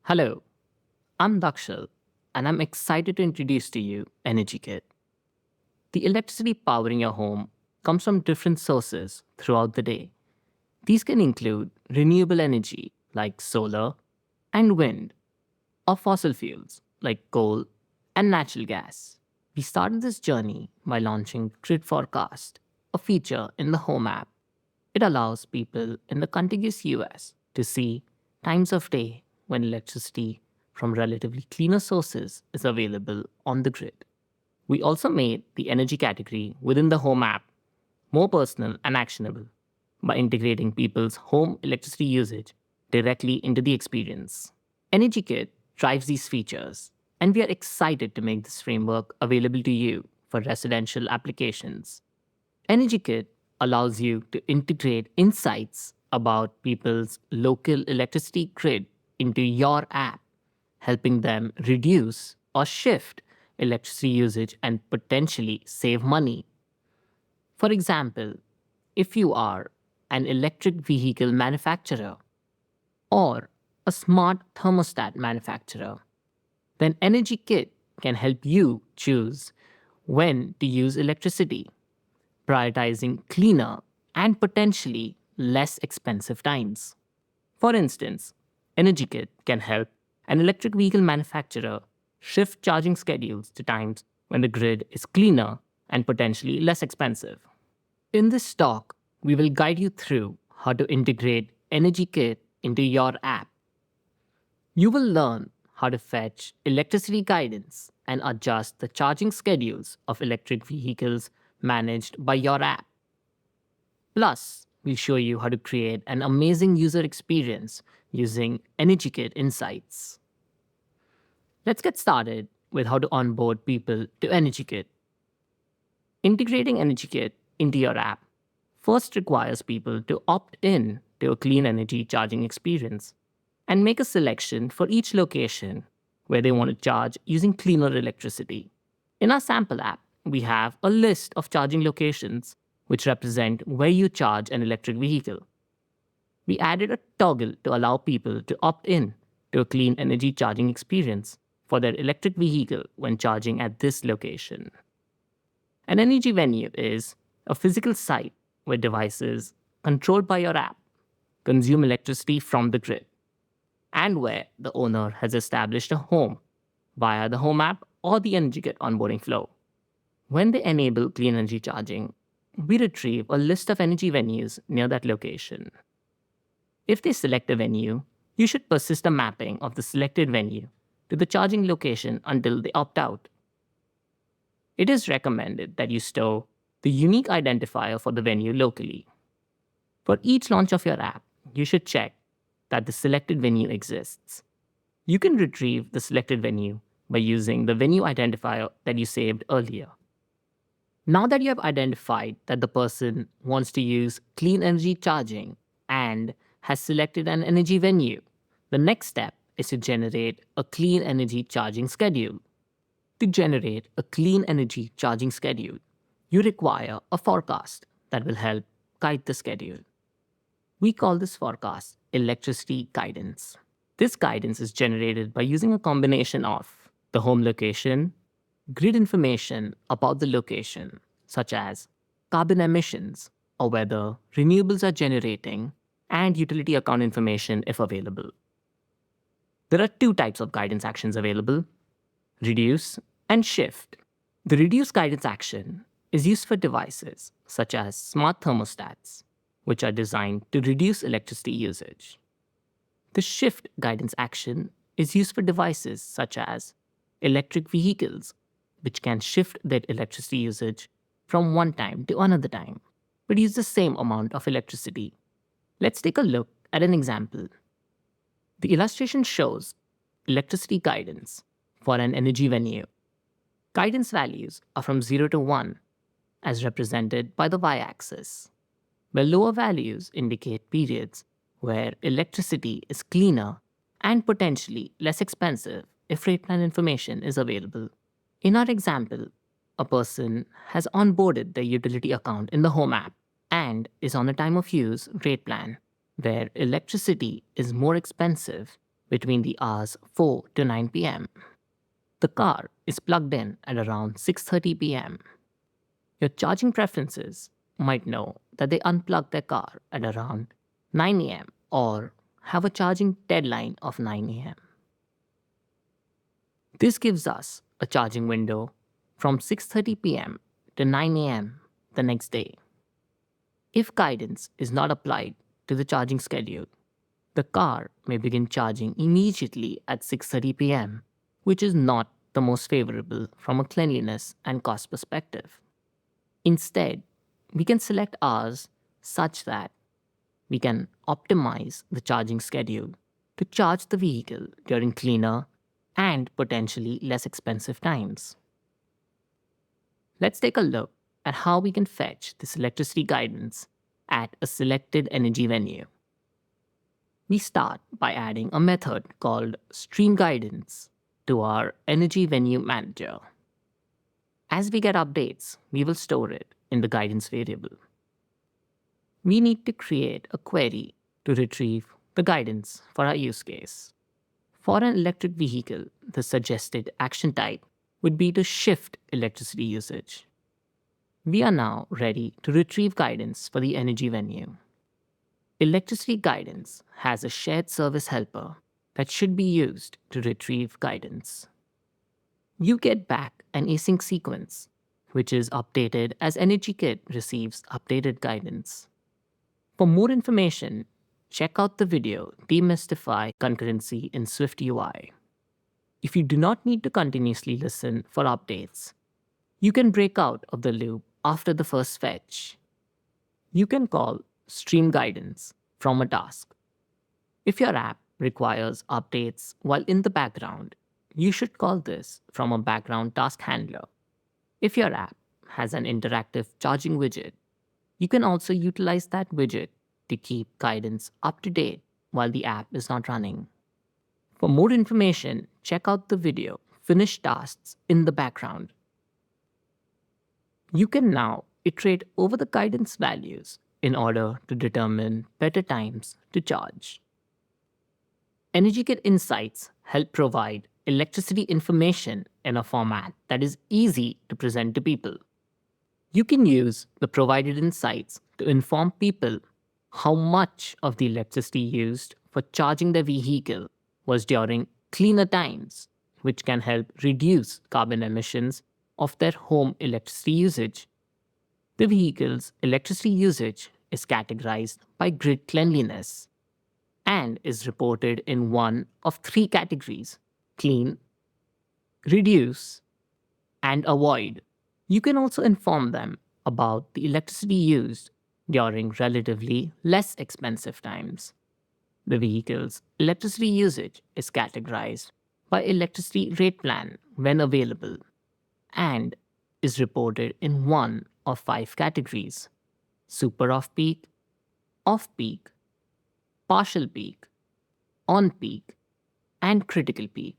Hello, I'm Dakshal, and I'm excited to introduce to you EnergyKit. The electricity powering your home comes from different sources throughout the day. These can include renewable energy like solar and wind, or fossil fuels like coal and natural gas. We started this journey by launching Grid Forecast, a feature in the Home app. It allows people in the contiguous US to see times of day when electricity from relatively cleaner sources is available on the grid. We also made the energy category within the Home app more personal and actionable by integrating people's home electricity usage directly into the experience. EnergyKit drives these features, and we are excited to make this framework available to you for residential applications. EnergyKit allows you to integrate insights about people's local electricity grid into your app, helping them reduce or shift electricity usage and potentially save money. For example, if you are an electric vehicle manufacturer or a smart thermostat manufacturer, then EnergyKit can help you choose when to use electricity, prioritizing cleaner and potentially less expensive times. For instance, EnergyKit can help an electric vehicle manufacturer shift charging schedules to times when the grid is cleaner and potentially less expensive. In this talk, we will guide you through how to integrate EnergyKit into your app. You will learn how to fetch electricity guidance and adjust the charging schedules of electric vehicles managed by your app. Plus, we'll show you how to create an amazing user experience using EnergyKit insights. Let's get started with how to onboard people to EnergyKit. Integrating EnergyKit into your app first requires people to opt in to a clean energy charging experience and make a selection for each location where they want to charge using cleaner electricity. In our sample app, we have a list of charging locations which represent where you charge an electric vehicle. We added a toggle to allow people to opt in to a clean energy charging experience for their electric vehicle when charging at this location. An energy venue is a physical site where devices controlled by your app consume electricity from the grid, and where the owner has established a home via the Home app or the EnergyKit onboarding flow. When they enable clean energy charging, we retrieve a list of energy venues near that location. If they select a venue, you should persist a mapping of the selected venue to the charging location until they opt out. It is recommended that you store the unique identifier for the venue locally. For each launch of your app, you should check that the selected venue exists. You can retrieve the selected venue by using the venue identifier that you saved earlier. Now that you have identified that the person wants to use clean energy charging and has selected an energy venue, the next step is to generate a clean energy charging schedule. To generate a clean energy charging schedule, you require a forecast that will help guide the schedule. We call this forecast electricity guidance. This guidance is generated by using a combination of the home location, grid information about the location, such as carbon emissions or whether renewables are generating, and utility account information if available. There are two types of guidance actions available: reduce and shift. The reduce guidance action is used for devices such as smart thermostats, which are designed to reduce electricity usage. The shift guidance action is used for devices such as electric vehicles, which can shift their electricity usage from one time to another time, but use the same amount of electricity. Let's take a look at an example. The illustration shows electricity guidance for an energy venue. Guidance values are from 0 to 1, as represented by the y-axis, where lower values indicate periods where electricity is cleaner and potentially less expensive if rate plan information is available. In our example, a person has onboarded their utility account in the Home app and is on a time of use rate plan where electricity is more expensive between the hours 4 to 9 pm. The car is plugged in at around 6:30 pm. Your charging preferences might know that they unplug their car at around 9 am or have a charging deadline of 9 am. This gives us a charging window from 6:30 pm to 9 am the next day. If guidance is not applied to the charging schedule, the car may begin charging immediately at 6:30 pm, which is not the most favorable from a cleanliness and cost perspective. Instead, we can select hours such that we can optimize the charging schedule to charge the vehicle during cleaner and potentially less expensive times. Let's take a look at how we can fetch this electricity guidance at a selected energy venue. We start by adding a method called stream guidance to our energy venue manager. As we get updates, we will store it in the guidance variable. We need to create a query to retrieve the guidance for our use case. For an electric vehicle, the suggested action type would be to shift electricity usage. We are now ready to retrieve guidance for the energy venue. Electricity guidance has a shared service helper that should be used to retrieve guidance. You get back an async sequence, which is updated as EnergyKit receives updated guidance. For more information, check out the video Demystify Concurrency in SwiftUI. If you do not need to continuously listen for updates, you can break out of the loop after the first fetch. You can call stream guidance from a task. If your app requires updates while in the background, you should call this from a background task handler. If your app has an interactive charging widget, you can also utilize that widget to keep guidance up to date while the app is not running. For more information, check out the video Finish Tasks in the Background. You can now iterate over the guidance values in order to determine better times to charge. EnergyKit Insights help provide electricity information in a format that is easy to present to people. You can use the provided insights to inform people how much of the electricity used for charging their vehicle was during cleaner times, which can help reduce carbon emissions of their home electricity usage. The vehicle's electricity usage is categorized by grid cleanliness and is reported in one of three categories: clean, reduce, and avoid. You can also inform them about the electricity used during relatively less expensive times. The vehicle's electricity usage is categorized by electricity rate plan when available and is reported in one of five categories: super off-peak, partial peak, on-peak, and critical peak.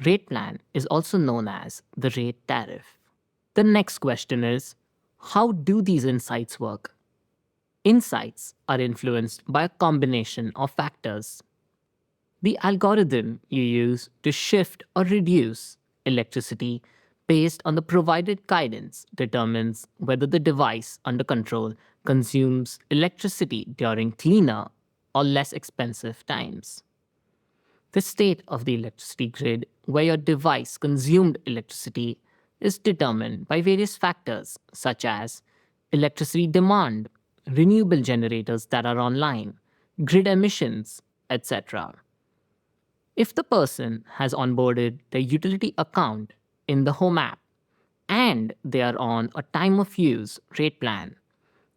Rate plan is also known as the rate tariff. The next question is, how do these insights work? Insights are influenced by a combination of factors. The algorithm you use to shift or reduce electricity based on the provided guidance determines whether the device under control consumes electricity during cleaner or less expensive times. The state of the electricity grid where your device consumed electricity is determined by various factors such as electricity demand, renewable generators that are online, grid emissions, etc. If the person has onboarded their utility account in the home app and they are on a time of use rate plan,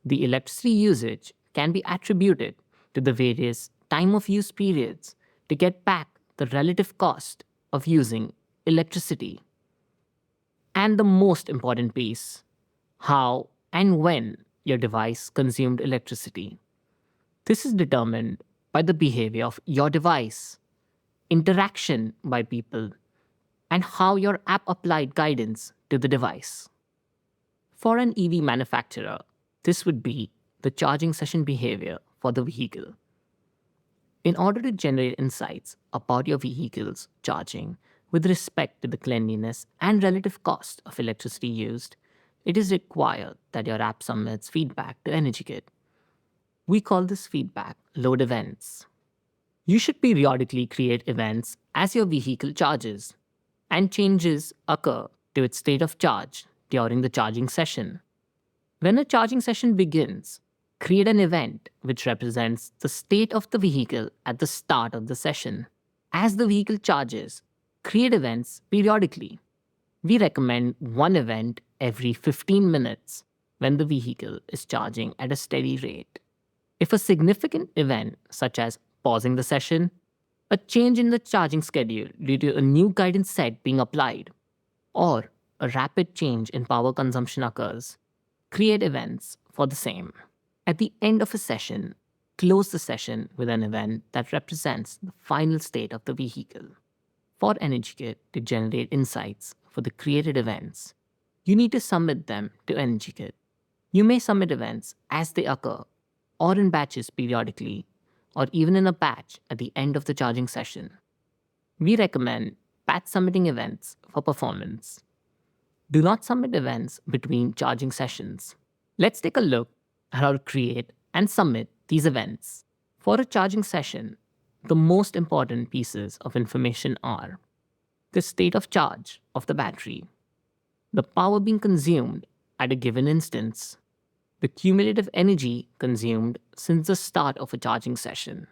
the electricity usage can be attributed to the various time of use periods to get back the relative cost of using electricity. And the most important piece, how and when your device consumed electricity. This is determined by the behavior of your device, interaction by people, and how your app applied guidance to the device. For an EV manufacturer, this would be the charging session behavior for the vehicle. In order to generate insights about your vehicle's charging with respect to the cleanliness and relative cost of electricity used, it is required that your app submits feedback to EnergyKit. We call this feedback load events. You should periodically create events as your vehicle charges, and changes occur to its state of charge during the charging session. When a charging session begins, create an event which represents the state of the vehicle at the start of the session. As the vehicle charges, create events periodically. We recommend one event every 15 minutes when the vehicle is charging at a steady rate. If a significant event, such as pausing the session, a change in the charging schedule due to a new guidance set being applied, or a rapid change in power consumption occurs, create events for the same. At the end of a session, close the session with an event that represents the final state of the vehicle. For EnergyKit to generate insights for the created events, you need to submit them to EnergyKit. You may submit events as they occur, or in batches periodically, or even in a batch at the end of the charging session. We recommend batch submitting events for performance. Do not submit events between charging sessions. Let's take a look at how to create and submit these events. For a charging session, the most important pieces of information are the state of charge of the battery, the power being consumed at a given instance, the cumulative energy consumed since the start of a charging session.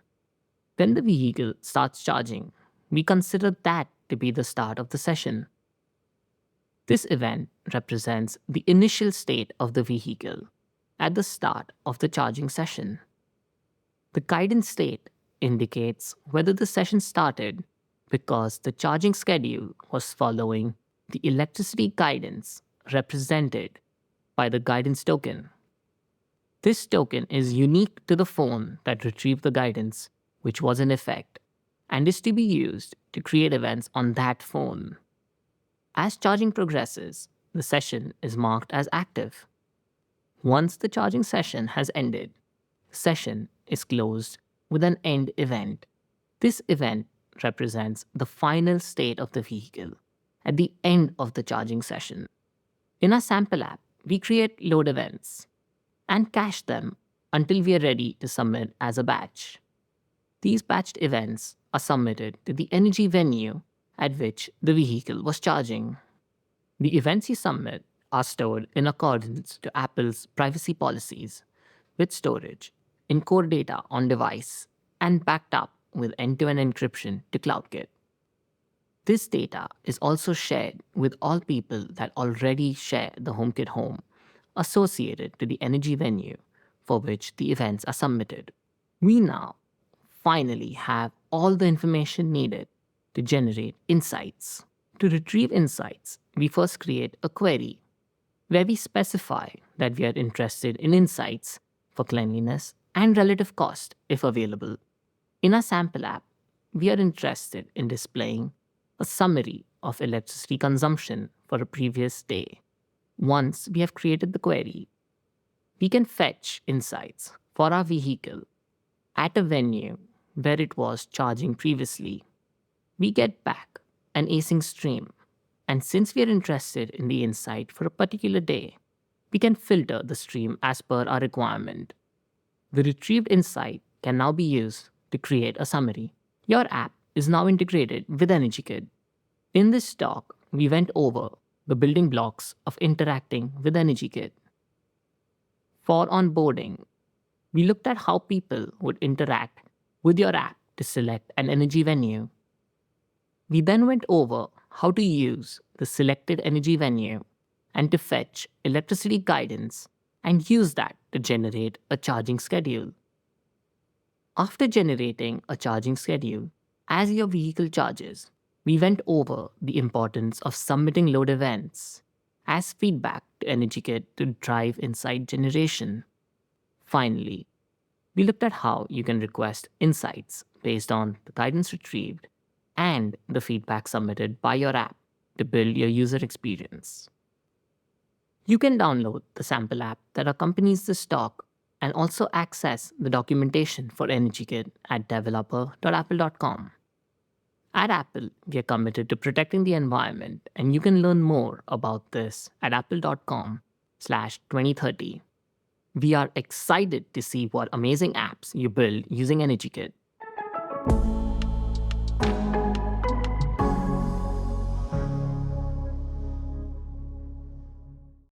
When the vehicle starts charging, we consider that to be the start of the session. This event represents the initial state of the vehicle at the start of the charging session. The guidance state indicates whether the session started because the charging schedule was following the electricity guidance represented by the guidance token. This token is unique to the phone that retrieved the guidance, which was in effect, and is to be used to create events on that phone. As charging progresses, the session is marked as active. Once the charging session has ended, the session is closed with an end event. This event represents the final state of the vehicle at the end of the charging session. In our sample app, we create load events and cache them until we are ready to submit as a batch. These batched events are submitted to the energy venue at which the vehicle was charging. The events you submit are stored in accordance to Apple's privacy policies, with storage in core data on device and backed up with end-to-end encryption to CloudKit. This data is also shared with all people that already share the HomeKit home associated to the energy venue for which the events are submitted. We now finally have all the information needed to generate insights. To retrieve insights, we first create a query where we specify that we are interested in insights for cleanliness and relative cost if available. In our sample app, we are interested in displaying a summary of electricity consumption for a previous day. Once we have created the query, we can fetch insights for our vehicle at a venue where it was charging previously. We get back an async stream, and since we are interested in the insight for a particular day, we can filter the stream as per our requirement. The retrieved insight can now be used to create a summary. Your app is now integrated with EnergyKit. In this talk, we went over the building blocks of interacting with EnergyKit. For onboarding, we looked at how people would interact with your app to select an energy venue. We then went over how to use the selected energy venue and to fetch electricity guidance and use that to generate a charging schedule. After generating a charging schedule, as your vehicle charges, we went over the importance of submitting load events as feedback to EnergyKit to drive insight generation. Finally, we looked at how you can request insights based on the guidance retrieved and the feedback submitted by your app to build your user experience. You can download the sample app that accompanies this talk and also access the documentation for EnergyKit at developer.apple.com. At Apple, we are committed to protecting the environment, and you can learn more about this at apple.com/2030. We are excited to see what amazing apps you build using EnergyKit.